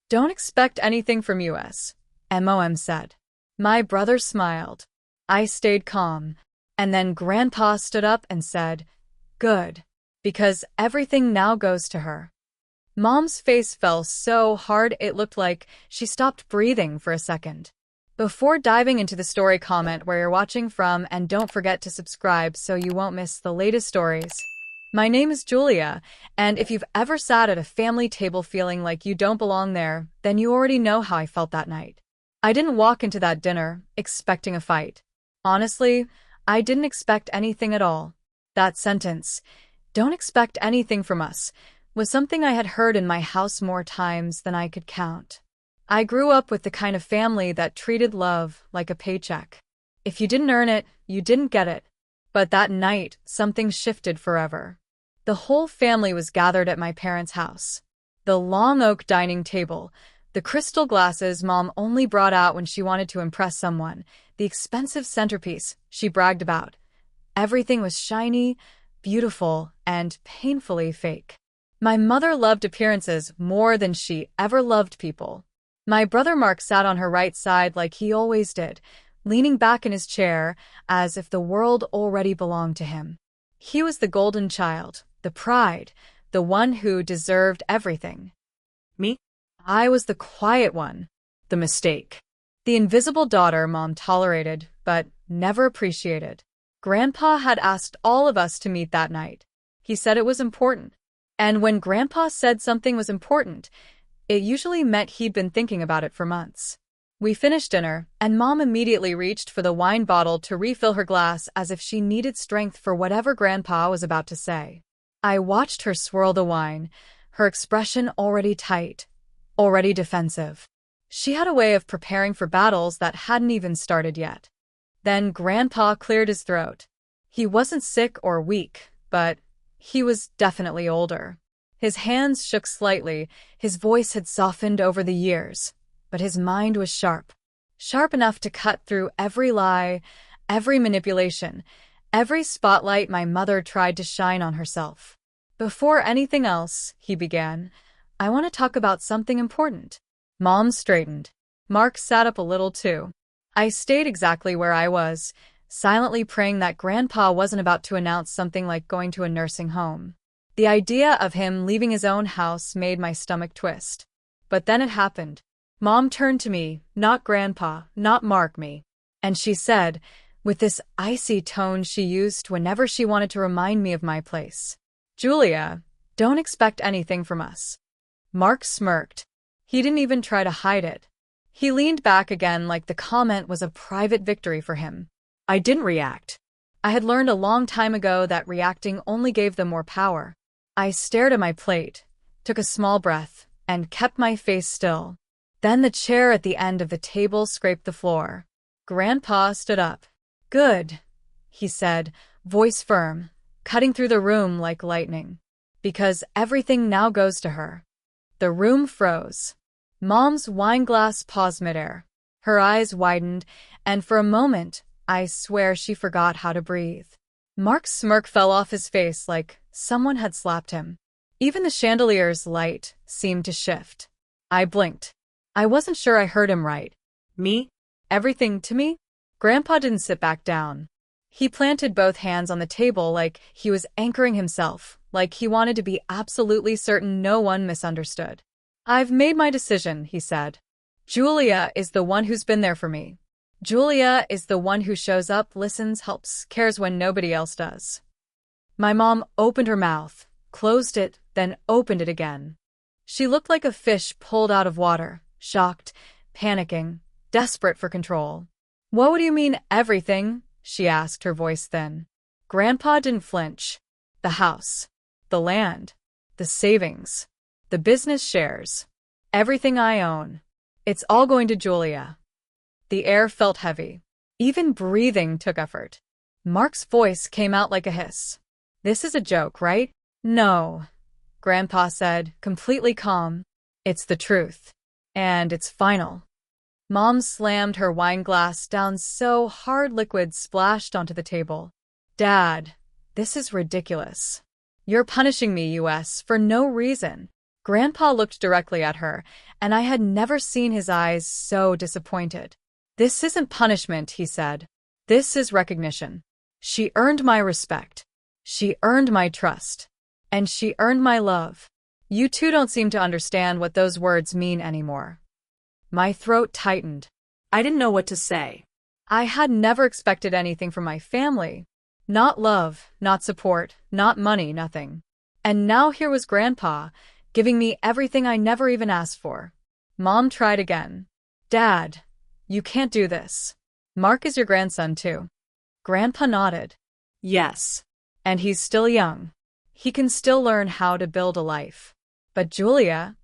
Don't expect anything from us, Mom said. My brother smiled. I stayed calm. And then Grandpa stood up and said, "Good. Because everything now goes to her." Mom's face fell so hard it looked like she stopped breathing for a second. Before diving into the story, comment where you're watching from and don't forget to subscribe so you won't miss the latest stories. My name is Julia, and if you've ever sat at a family table feeling like you don't belong there, then you already know how I felt that night. I didn't walk into that dinner expecting a fight. Honestly, I didn't expect anything at all. That sentence, "Don't expect anything from us," was something I had heard in my house more times than I could count. I grew up with the kind of family that treated love like a paycheck. If you didn't earn it, you didn't get it. But that night, something shifted forever. The whole family was gathered at my parents' house. The long oak dining table, the crystal glasses Mom only brought out when she wanted to impress someone, the expensive centerpiece she bragged about. Everything was shiny, beautiful, and painfully fake. My mother loved appearances more than she ever loved people. My brother Mark sat on her right side like he always did, leaning back in his chair as if the world already belonged to him. He was the golden child, the pride, the one who deserved everything. Me? I was the quiet one, the mistake. The invisible daughter Mom tolerated, but never appreciated. Grandpa had asked all of us to meet that night. He said it was important. And when Grandpa said something was important, it usually meant he'd been thinking about it for months. We finished dinner, and Mom immediately reached for the wine bottle to refill her glass as if she needed strength for whatever Grandpa was about to say. I watched her swirl the wine, her expression already tight, already defensive. She had a way of preparing for battles that hadn't even started yet. Then Grandpa cleared his throat. He wasn't sick or weak, but he was definitely older. His hands shook slightly, his voice had softened over the years, but his mind was sharp. Sharp enough to cut through every lie, every manipulation, every spotlight my mother tried to shine on herself. "Before anything else," he began, "I want to talk about something important." Mom straightened. Mark sat up a little too. I stayed exactly where I was, silently praying that Grandpa wasn't about to announce something like going to a nursing home. The idea of him leaving his own house made my stomach twist. But then it happened. Mom turned to me, not Grandpa, not Mark, me. And she said, with this icy tone she used whenever she wanted to remind me of my place, "Julia, don't expect anything from us." Mark smirked. He didn't even try to hide it. He leaned back again like the comment was a private victory for him. I didn't react. I had learned a long time ago that reacting only gave them more power. I stared at my plate, took a small breath, and kept my face still. Then the chair at the end of the table scraped the floor. Grandpa stood up. "Good," he said, voice firm, cutting through the room like lightning. "Because everything now goes to her." The room froze. Mom's wine glass paused midair. Her eyes widened, and for a moment, I swear she forgot how to breathe. Mark's smirk fell off his face like someone had slapped him. Even the chandelier's light seemed to shift. I blinked. I wasn't sure I heard him right. "Me? Everything to me?" Grandpa didn't sit back down. He planted both hands on the table like he was anchoring himself, like he wanted to be absolutely certain no one misunderstood. "I've made my decision," he said. "Julia is the one who's been there for me. Julia is the one who shows up, listens, helps, cares when nobody else does." My mom opened her mouth, closed it, then opened it again. She looked like a fish pulled out of water, shocked, panicking, desperate for control. "What do you mean, everything?" she asked, her voice thin. Grandpa didn't flinch. "The house, the land, the savings, the business shares, everything I own. It's all going to Julia." The air felt heavy. Even breathing took effort. Mark's voice came out like a hiss. "This is a joke, right?" "No," Grandpa said, completely calm. "It's the truth. And it's final." Mom slammed her wine glass down so hard liquid splashed onto the table. "Dad, this is ridiculous. You're punishing me, for no reason." Grandpa looked directly at her, and I had never seen his eyes so disappointed. This isn't punishment, he said. This is recognition. She earned my respect. She earned my trust. And she earned my love. You two don't seem to understand what those words mean anymore. My throat tightened. I didn't know what to say. I had never expected anything from my family. Not love, not support, not money, nothing. And now here was Grandpa, giving me everything I never even asked for. Mom tried again. Dad, you can't do this. Mark is your grandson too. Grandpa nodded. Yes. And he's still young. He can still learn how to build a life. But Julia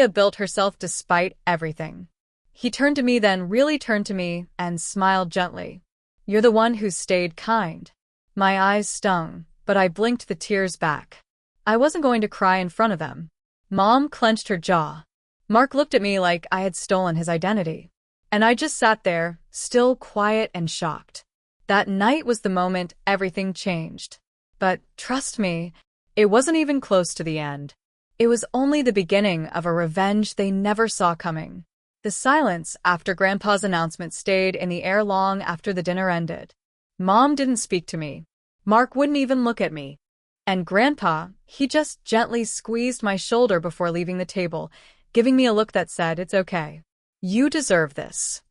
built herself despite everything. He turned to me, then really turned to me and smiled gently. You're the one who stayed kind. My eyes stung, but I blinked the tears back. I wasn't going to cry in front of them. Mom clenched her jaw. Mark looked at me like I had stolen his identity. And I just sat there, still quiet and shocked. That night was the moment everything changed. But trust me, it wasn't even close to the end. It was only the beginning of a revenge they never saw coming. The silence after Grandpa's announcement stayed in the air long after the dinner ended. Mom didn't speak to me. Mark wouldn't even look at me. And Grandpa, he just gently squeezed my shoulder before leaving the table, giving me a look that said, "It's okay. You deserve this."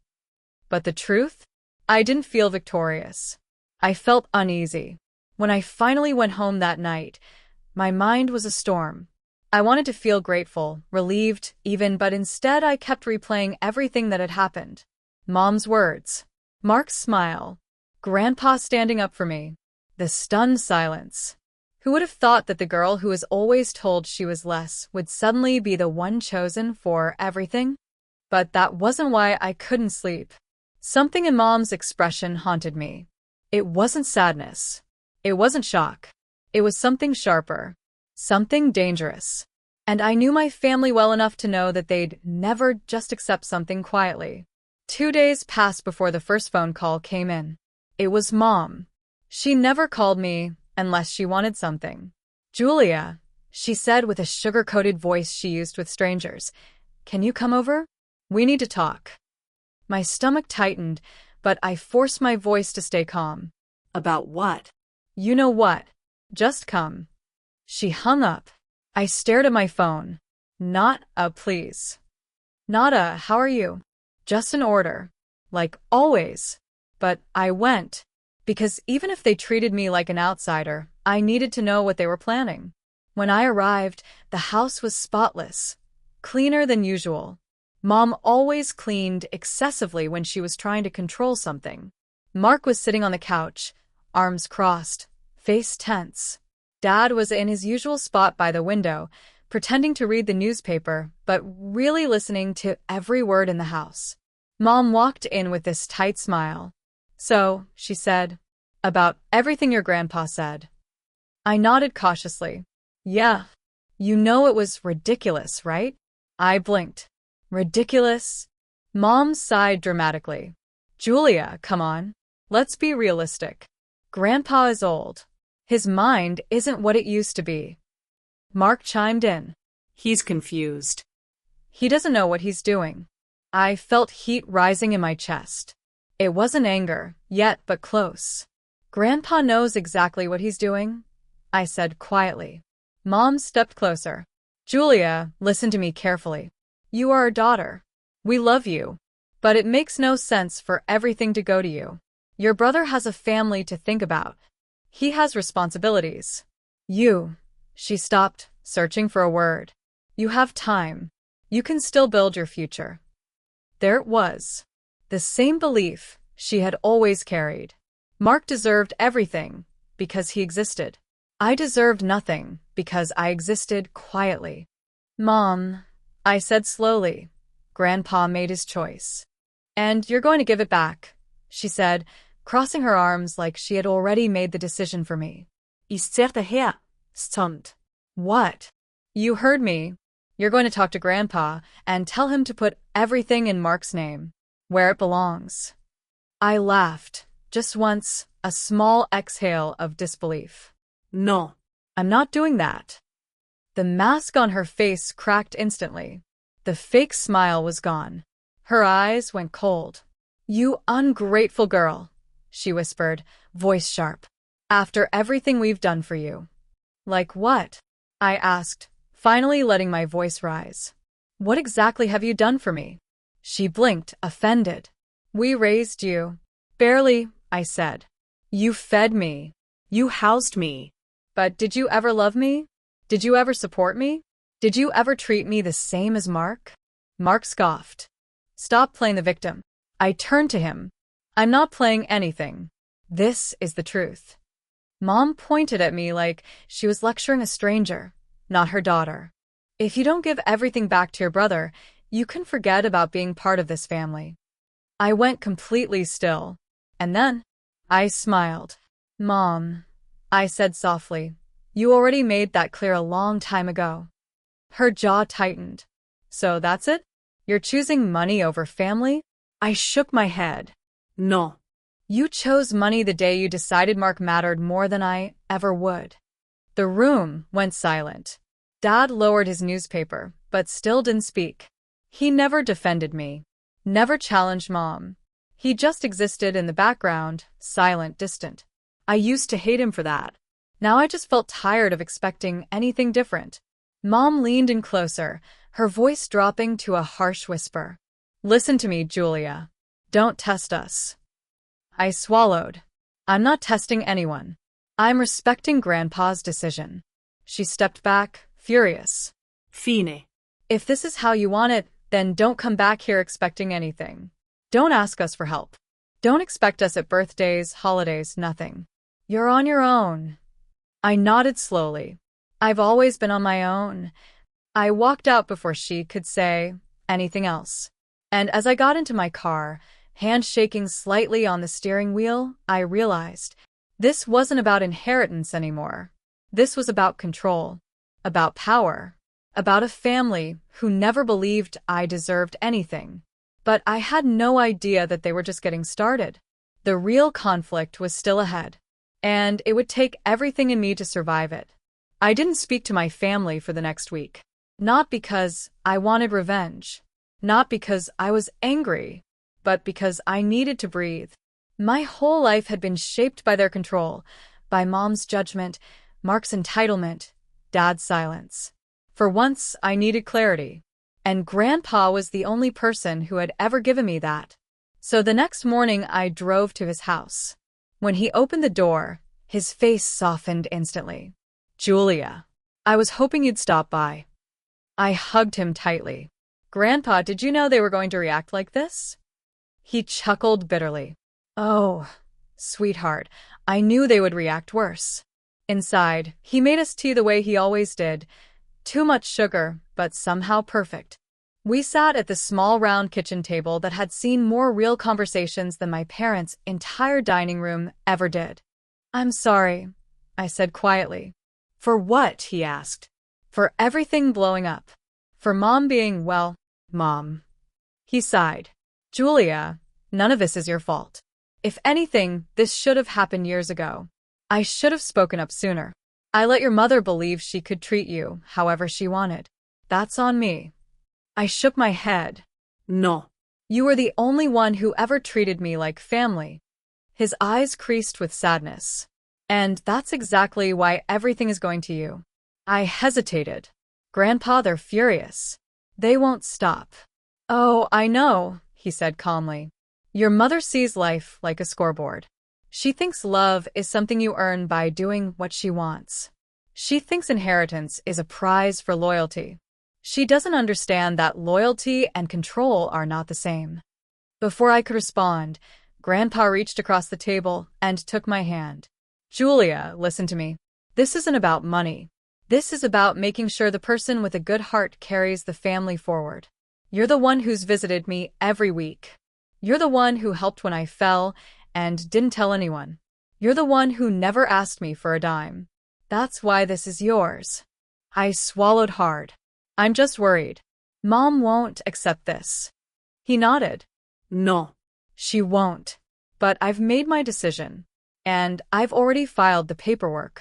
But the truth? I didn't feel victorious. I felt uneasy. When I finally went home that night, my mind was a storm. I wanted to feel grateful, relieved, even, but instead I kept replaying everything that had happened. Mom's words. Mark's smile. Grandpa standing up for me. The stunned silence. Who would have thought that the girl who was always told she was less would suddenly be the one chosen for everything? But that wasn't why I couldn't sleep. Something in Mom's expression haunted me. It wasn't sadness. It wasn't shock. It was something sharper. Something dangerous. And I knew my family well enough to know that they'd never just accept something quietly. 2 days passed before the first phone call came in. It was Mom. She never called me unless she wanted something. "Julia," she said with a sugar-coated voice she used with strangers, "can you come over? We need to talk." My stomach tightened, but I forced my voice to stay calm. About what? You know what. Just come. She hung up. I stared at my phone. Not a please. Not a how are you? Just an order. Like always. But I went. Because even if they treated me like an outsider, I needed to know what they were planning. When I arrived, the house was spotless. Cleaner than usual. Mom always cleaned excessively when she was trying to control something. Mark was sitting on the couch, arms crossed, face tense. Dad was in his usual spot by the window, pretending to read the newspaper, but really listening to every word in the house. Mom walked in with this tight smile. "So," she said, "about everything your grandpa said." I nodded cautiously. "Yeah. You know it was ridiculous, right?" I blinked. "Ridiculous?" Mom sighed dramatically. "Julia, come on. Let's be realistic. Grandpa is old. His mind isn't what it used to be." Mark chimed in. He's confused. "He doesn't know what he's doing." I felt heat rising in my chest. It wasn't anger, yet, but close. "Grandpa knows exactly what he's doing," I said quietly. Mom stepped closer. "Julia, listen to me carefully. You are our daughter. We love you. But it makes no sense for everything to go to you. Your brother has a family to think about. He has responsibilities. She stopped, searching for a word. "You have time. You can still build your future." There it was. The same belief she had always carried. Mark deserved everything because he existed. I deserved nothing because I existed quietly. "Mom," I said slowly. "Grandpa made his choice. And you're going to give it back," she said, crossing her arms like she had already made the decision for me. Ist her, stunt. "What?" "You heard me. You're going to talk to Grandpa and tell him to put everything in Mark's name, where it belongs." I laughed, just once, a small exhale of disbelief. No. "I'm not doing that." The mask on her face cracked instantly. The fake smile was gone. Her eyes went cold. "You ungrateful girl," she whispered, voice sharp. "After everything we've done for you." "Like what?" I asked, finally letting my voice rise. "What exactly have you done for me?" She blinked, offended. "We raised you." "Barely," I said. "You fed me. You housed me. But did you ever love me? Did you ever support me? Did you ever treat me the same as Mark?" Mark scoffed. "Stop playing the victim." I turned to him. "I'm not playing anything. This is the truth." Mom pointed at me like she was lecturing a stranger, not her daughter. "If you don't give everything back to your brother, you can forget about being part of this family." I went completely still. And then I smiled. "Mom," I said softly, "you already made that clear a long time ago." Her jaw tightened. "So that's it? You're choosing money over family?" I shook my head. No. "You chose money the day you decided Mark mattered more than I ever would." The room went silent. Dad lowered his newspaper, but still didn't speak. He never defended me, never challenged Mom. He just existed in the background, silent, distant. I used to hate him for that. Now I just felt tired of expecting anything different. Mom leaned in closer, her voice dropping to a harsh whisper. "Listen to me, Julia. Don't test us." I swallowed. "I'm not testing anyone. I'm respecting Grandpa's decision." She stepped back, furious. Fine. "If this is how you want it, then don't come back here expecting anything. Don't ask us for help. Don't expect us at birthdays, holidays, nothing. You're on your own." I nodded slowly. "I've always been on my own." I walked out before she could say anything else. And as I got into my car, hand shaking slightly on the steering wheel, I realized this wasn't about inheritance anymore. This was about control, about power, about a family who never believed I deserved anything. But I had no idea that they were just getting started. The real conflict was still ahead, and it would take everything in me to survive it. I didn't speak to my family for the next week. Not because I wanted revenge, not because I was angry, but because I needed to breathe. My whole life had been shaped by their control, by Mom's judgment, Mark's entitlement, Dad's silence. For once, I needed clarity. And Grandpa was the only person who had ever given me that. So the next morning, I drove to his house. When he opened the door, his face softened instantly. "Julia, I was hoping you'd stop by." I hugged him tightly. "Grandpa, did you know they were going to react like this?" He chuckled bitterly. "Oh, sweetheart, I knew they would react worse." Inside, he made us tea the way he always did. Too much sugar, but somehow perfect. We sat at the small round kitchen table that had seen more real conversations than my parents' entire dining room ever did. "I'm sorry," I said quietly. For what? He asked. "For everything blowing up. For Mom being, well, Mom." He sighed. "Julia, none of this is your fault. If anything, this should have happened years ago. I should have spoken up sooner. I let your mother believe she could treat you however she wanted. That's on me." I shook my head. No. "You were the only one who ever treated me like family." His eyes creased with sadness. "And that's exactly why everything is going to you." I hesitated. "Grandpa, they're furious. They won't stop." "Oh, I know," he said calmly. "Your mother sees life like a scoreboard. She thinks love is something you earn by doing what she wants. She thinks inheritance is a prize for loyalty. She doesn't understand that loyalty and control are not the same." Before I could respond, Grandpa reached across the table and took my hand. "Julia, listen to me. This isn't about money. This is about making sure the person with a good heart carries the family forward. You're the one who's visited me every week. You're the one who helped when I fell and didn't tell anyone. You're the one who never asked me for a dime. That's why this is yours." I swallowed hard. "I'm just worried. Mom won't accept this." He nodded. No. "She won't. But I've made my decision. And I've already filed the paperwork."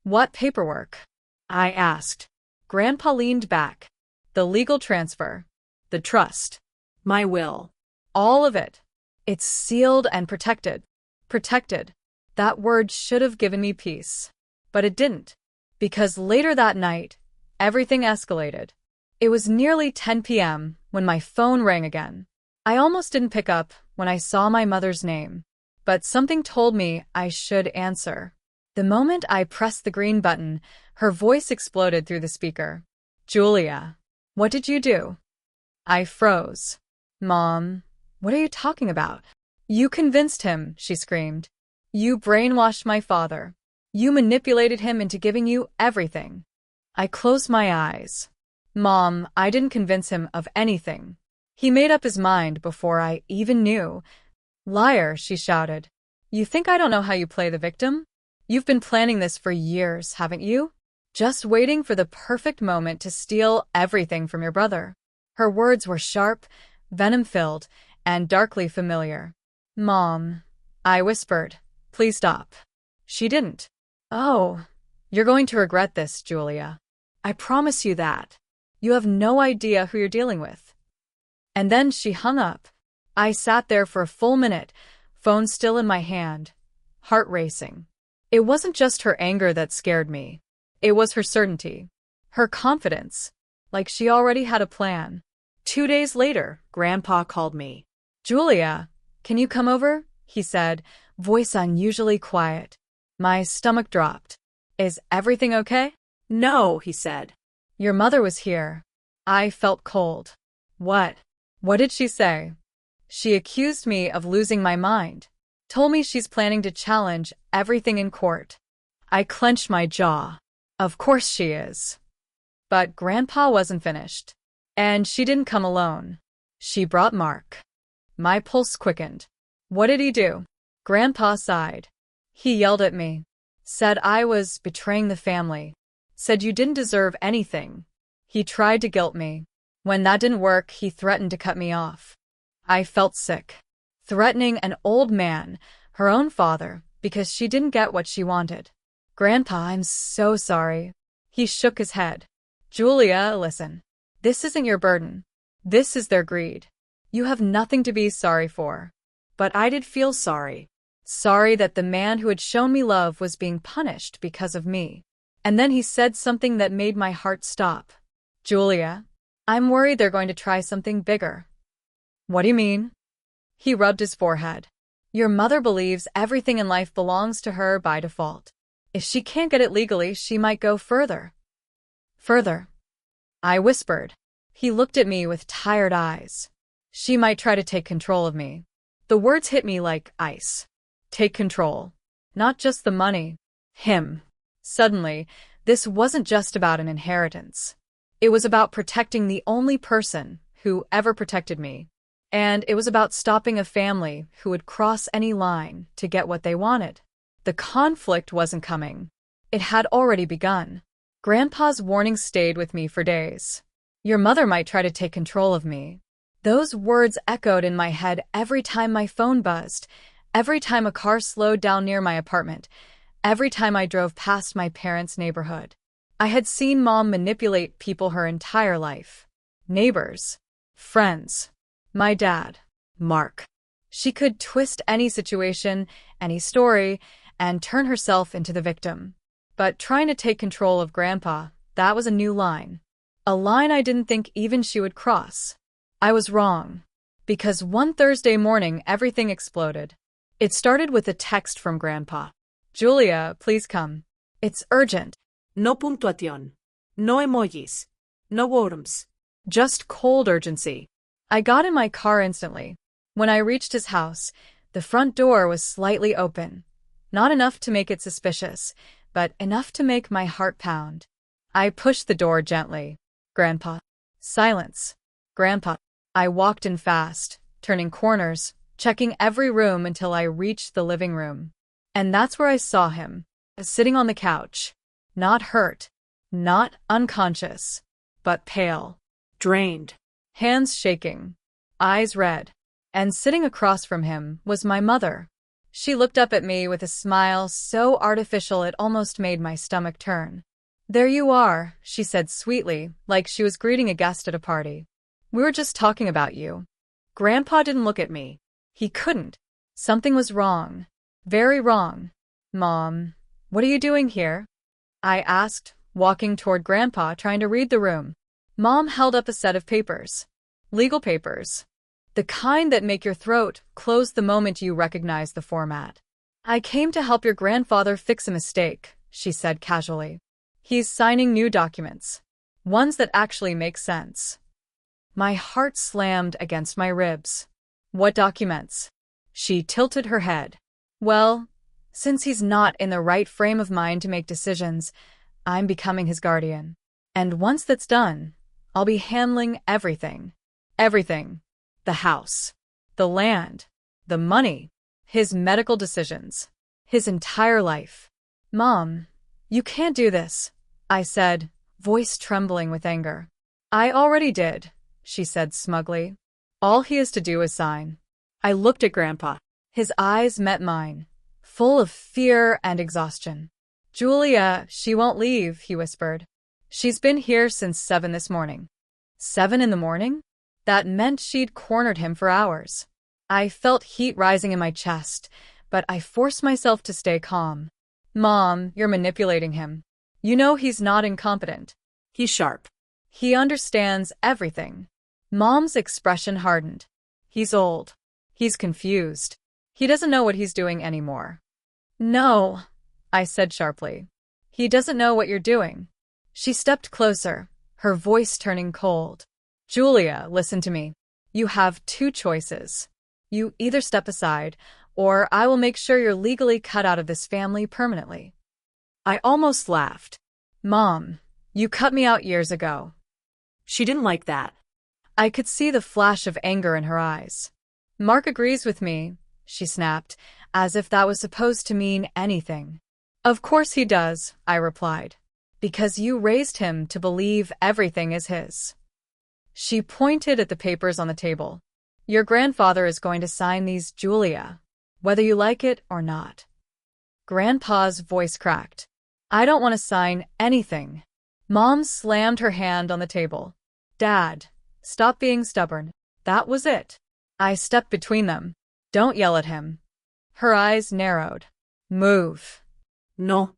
"What paperwork?" I asked. Grandpa leaned back. The legal transfer. The trust. My will. All of it. It's sealed and protected. Protected. That word should have given me peace. But it didn't. Because later that night, everything escalated. It was nearly 10 p.m. when my phone rang again. I almost didn't pick up when I saw my mother's name. But something told me I should answer. The moment I pressed the green button, her voice exploded through the speaker. Julia, what did you do? I froze. Mom, what are you talking about? You convinced him, she screamed. You brainwashed my father. You manipulated him into giving you everything. I closed my eyes. Mom, I didn't convince him of anything. He made up his mind before I even knew. Liar, she shouted. You think I don't know how you play the victim? You've been planning this for years, haven't you? Just waiting for the perfect moment to steal everything from your brother. Her words were sharp, venom-filled, and darkly familiar. Mom, I whispered, please stop. She didn't. Oh, you're going to regret this, Julia. I promise you that. You have no idea who you're dealing with. And then she hung up. I sat there for a full minute, phone still in my hand, heart racing. It wasn't just her anger that scared me. It was her certainty, her confidence, like she already had a plan. 2 days later, Grandpa called me. Julia, can you come over? He said, voice unusually quiet. My stomach dropped. Is everything okay? No, he said. Your mother was here. I felt cold. What? What did she say? She accused me of losing my mind. Told me she's planning to challenge everything in court. I clenched my jaw. Of course she is. But Grandpa wasn't finished. And she didn't come alone. She brought Mark. My pulse quickened. What did he do? Grandpa sighed. He yelled at me. Said I was betraying the family. Said you didn't deserve anything. He tried to guilt me. When that didn't work, he threatened to cut me off. I felt sick. Threatening an old man, her own father, because she didn't get what she wanted. Grandpa, I'm so sorry. He shook his head. Julia, listen. This isn't your burden. This is their greed. You have nothing to be sorry for. But I did feel sorry. Sorry that the man who had shown me love was being punished because of me. And then he said something that made my heart stop. Julia, I'm worried they're going to try something bigger. What do you mean? He rubbed his forehead. Your mother believes everything in life belongs to her by default. If she can't get it legally, she might go further. Further. I whispered. He looked at me with tired eyes. She might try to take control of me. The words hit me like ice. Take control. Not just the money. Him. Suddenly, this wasn't just about an inheritance. It was about protecting the only person who ever protected me. And it was about stopping a family who would cross any line to get what they wanted. The conflict wasn't coming. It had already begun. Grandpa's warning stayed with me for days. Your mother might try to take control of me. Those words echoed in my head every time my phone buzzed, every time a car slowed down near my apartment, every time I drove past my parents' neighborhood. I had seen Mom manipulate people her entire life. Neighbors. Friends. My dad. Mark. She could twist any situation, any story, and turn herself into the victim. But trying to take control of Grandpa, that was a new line. A line I didn't think even she would cross. I was wrong. Because one Thursday morning, everything exploded. It started with a text from Grandpa. Julia, please come. It's urgent. No puntuación. No emojis. No worms. Just cold urgency. I got in my car instantly. When I reached his house, the front door was slightly open. Not enough to make it suspicious, but enough to make my heart pound. I pushed the door gently. Grandpa. Silence. Grandpa. I walked in fast, turning corners, checking every room until I reached the living room. And that's where I saw him, sitting on the couch. Not hurt, not unconscious, but pale. Drained. Hands shaking, eyes red. And sitting across from him was my mother. She looked up at me with a smile so artificial it almost made my stomach turn. There you are, she said sweetly, like she was greeting a guest at a party. We were just talking about you. Grandpa didn't look at me. He couldn't. Something was wrong. Very wrong. Mom, what are you doing here? I asked, walking toward Grandpa, trying to read the room. Mom held up a set of papers. Legal papers. The kind that make your throat close the moment you recognize the format. I came to help your grandfather fix a mistake, she said casually. He's signing new documents. Ones that actually make sense. My heart slammed against my ribs. What documents? She tilted her head. Well, since he's not in the right frame of mind to make decisions, I'm becoming his guardian. And once that's done, I'll be handling everything. Everything. The house. The land. The money. His medical decisions. His entire life. Mom, you can't do this, I said, voice trembling with anger. I already did, she said smugly. All he has to do is sign. I looked at Grandpa. His eyes met mine, full of fear and exhaustion. Julia, she won't leave, he whispered. She's been here since 7 this morning. 7 in the morning? That meant she'd cornered him for hours. I felt heat rising in my chest, but I forced myself to stay calm. Mom, you're manipulating him. You know he's not incompetent. He's sharp. He understands everything. Mom's expression hardened. He's old. He's confused. He doesn't know what he's doing anymore. No, I said sharply. He doesn't know what you're doing. She stepped closer, her voice turning cold. Julia, listen to me. You have 2 choices. You either step aside, or I will make sure you're legally cut out of this family permanently. I almost laughed. Mom, you cut me out years ago. She didn't like that. I could see the flash of anger in her eyes. Mark agrees with me, she snapped, as if that was supposed to mean anything. Of course he does, I replied. Because you raised him to believe everything is his. She pointed at the papers on the table. Your grandfather is going to sign these, Julia, whether you like it or not. Grandpa's voice cracked. I don't want to sign anything. Mom slammed her hand on the table. Dad, stop being stubborn. That was it. I stepped between them. Don't yell at him. Her eyes narrowed. Move. No.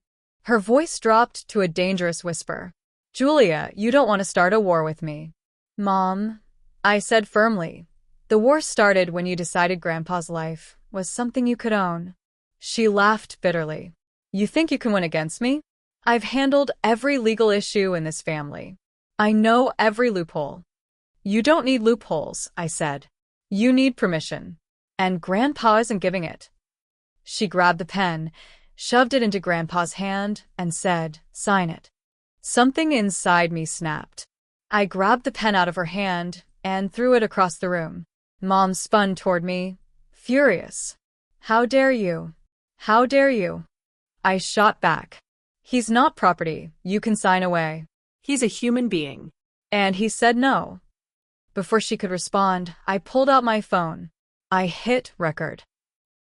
Her voice dropped to a dangerous whisper. Julia, you don't want to start a war with me. Mom, I said firmly. The war started when you decided Grandpa's life was something you could own. She laughed bitterly. You think you can win against me? I've handled every legal issue in this family. I know every loophole. You don't need loopholes, I said. You need permission. And Grandpa isn't giving it. She grabbed the pen, shoved it into Grandpa's hand, and said, sign it. Something inside me snapped. I grabbed the pen out of her hand and threw it across the room. Mom spun toward me, furious. How dare you? How dare you? I shot back. He's not property. You can sign away. He's a human being. And he said no. Before she could respond, I pulled out my phone. I hit record.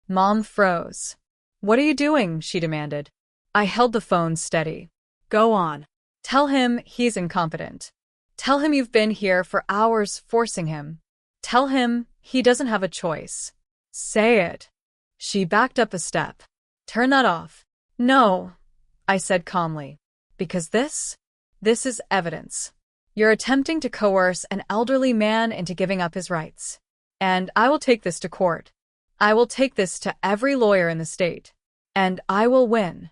Mom froze. What are you doing? She demanded. I held the phone steady. Go on. Tell him he's incompetent. Tell him you've been here for hours forcing him. Tell him he doesn't have a choice. Say it. She backed up a step. Turn that off. No, I said calmly. Because this is evidence. You're attempting to coerce an elderly man into giving up his rights. And I will take this to court. I will take this to every lawyer in the state. And I will win.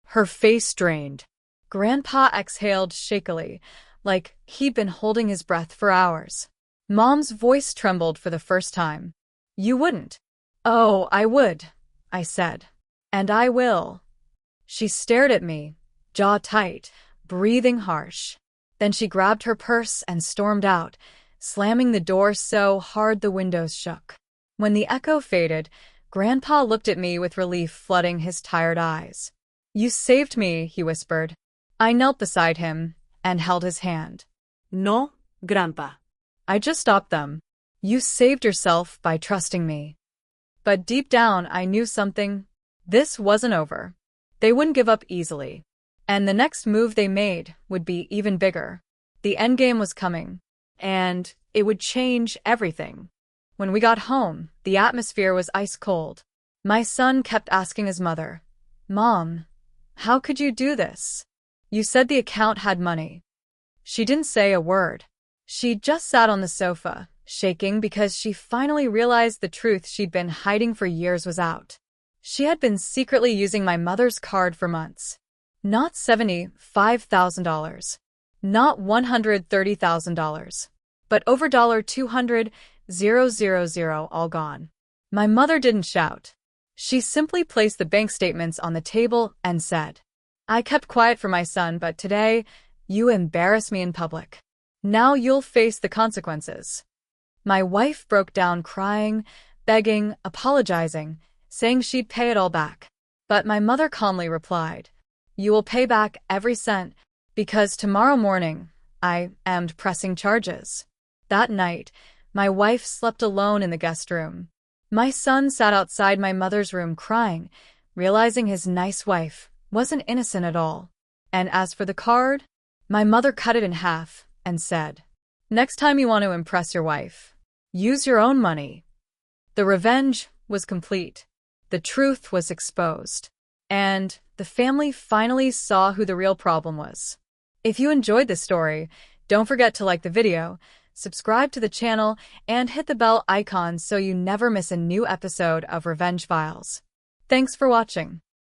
Her face drained. Grandpa exhaled shakily, like he'd been holding his breath for hours. Mom's voice trembled for the first time. You wouldn't. Oh, I would, I said. And I will. She stared at me, jaw tight, breathing harsh. Then she grabbed her purse and stormed out, slamming the door so hard the windows shook. When the echo faded, Grandpa looked at me with relief flooding his tired eyes. You saved me, he whispered. I knelt beside him and held his hand. No, Grandpa. I just stopped them. You saved yourself by trusting me. But deep down I knew something. This wasn't over. They wouldn't give up easily. And the next move they made would be even bigger. The endgame was coming, and it would change everything. When we got home, the atmosphere was ice cold. My son kept asking his mother, "Mom, how could you do this? You said the account had money." She didn't say a word. She just sat on the sofa, shaking because she finally realized the truth she'd been hiding for years was out. She had been secretly using my mother's card for months. Not $75,000. Not $130,000. But over $200,000 all gone. My mother didn't shout. She simply placed the bank statements on the table and said, "I kept quiet for my son, but today, you embarrass me in public. Now you'll face the consequences." My wife broke down crying, begging, apologizing, saying she'd pay it all back. But my mother calmly replied, "You will pay back every cent, because tomorrow morning, I am pressing charges." That night, my wife slept alone in the guest room. My son sat outside my mother's room crying, realizing his nice wife wasn't innocent at all. And as for the card, my mother cut it in half and said, "Next time you want to impress your wife, use your own money." The revenge was complete. The truth was exposed. And the family finally saw who the real problem was. If you enjoyed this story, don't forget to like the video, subscribe to the channel, and hit the bell icon so you never miss a new episode of Revenge Files. Thanks for watching.